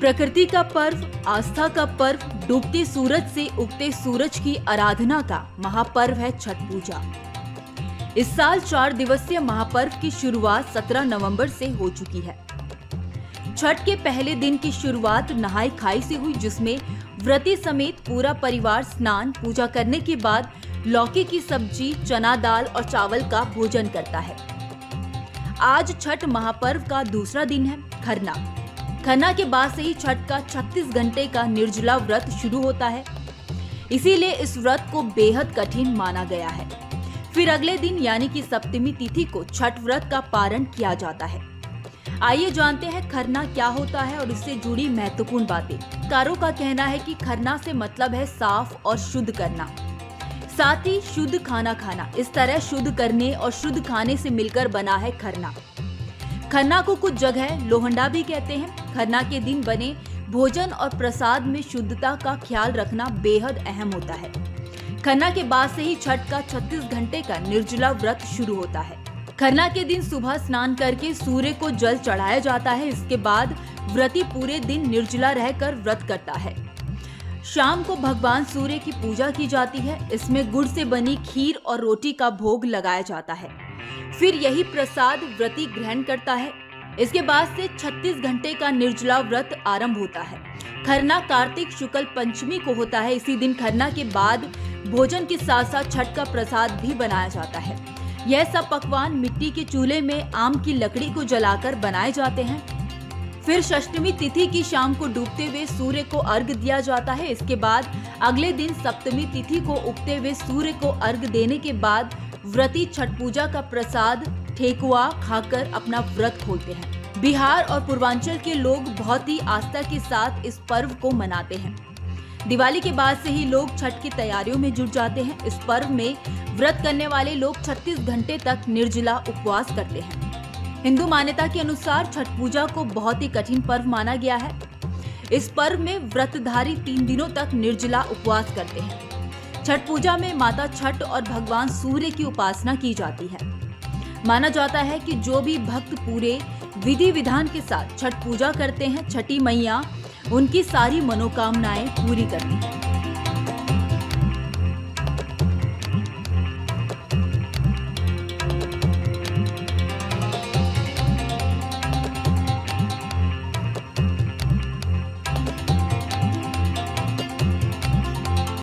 प्रकृति का पर्व, आस्था का पर्व, डूबते सूरज से उगते सूरज की आराधना का महापर्व है छठ पूजा। इस साल 4 दिवसीय महापर्व की शुरुआत 17 नवंबर से हो चुकी है। छठ के पहले दिन की शुरुआत नहाई खाई से हुई, जिसमें व्रती समेत पूरा परिवार स्नान पूजा करने के बाद लौकी की सब्जी, चना दाल और चावल का भोजन करता है। आज छठ महापर्व का दूसरा दिन है, खरना। खरना के बाद से ही छठ का 36 घंटे का निर्जला व्रत शुरू होता है, इसीलिए इस व्रत को बेहद कठिन माना गया है। फिर अगले दिन यानी कि सप्तमी तिथि को छठ व्रत का पारण किया जाता है। आइए जानते हैं खरना क्या होता है और इससे जुड़ी महत्वपूर्ण बातें। कारों का कहना है कि खरना से मतलब है साफ और शुद्ध करना, साथ ही शुद्ध खाना खाना। इस तरह शुद्ध करने और शुद्ध खाने से मिलकर बना है खरना। खरना को कुछ जगह लोहंडा भी कहते हैं। खरना के दिन बने भोजन और प्रसाद में शुद्धता का ख्याल रखना बेहद अहम होता है। खरना के बाद से ही छठ का 36 घंटे का निर्जला व्रत शुरू होता है। खरना के दिन सुबह स्नान करके सूर्य को जल चढ़ाया जाता है। इसके बाद व्रती पूरे दिन निर्जला रहकर व्रत करता है। शाम को भगवान सूर्य की पूजा की जाती है। इसमें गुड़ से बनी खीर और रोटी का भोग लगाया जाता है। फिर यही प्रसाद व्रती ग्रहण करता है। इसके बाद से 36 घंटे का निर्जला व्रत आरंभ होता है। खरना कार्तिक शुक्ल पंचमी को होता है। इसी दिन खरना के बाद भोजन के साथ साथ छठ का प्रसाद भी बनाया जाता है। यह सब पकवान मिट्टी के चूल्हे में आम की लकड़ी को जलाकर बनाए जाते हैं। फिर षष्ठमी तिथि की शाम को डूबते हुए सूर्य को अर्घ दिया जाता है। इसके बाद अगले दिन सप्तमी तिथि को उगते हुए सूर्य को अर्घ देने के बाद व्रती छठ पूजा का प्रसाद ठेकुआ खाकर अपना व्रत खोलते हैं। बिहार और पूर्वांचल के लोग बहुत ही आस्था के साथ इस पर्व को मनाते हैं। दिवाली के बाद से ही लोग छठ की तैयारियों में जुट जाते हैं। इस पर्व में व्रत करने वाले लोग 36 घंटे तक निर्जला उपवास करते हैं। हिंदू मान्यता के अनुसार छठ पूजा को बहुत ही कठिन पर्व माना गया है। इस पर्व में व्रतधारी 3 दिनों तक निर्जला उपवास करते हैं। छठ पूजा में माता छठ और भगवान सूर्य की उपासना की जाती है। माना जाता है कि जो भी भक्त पूरे विधि विधान के साथ छठ पूजा करते हैं, छठी मैया उनकी सारी मनोकामनाएं पूरी करती हैं।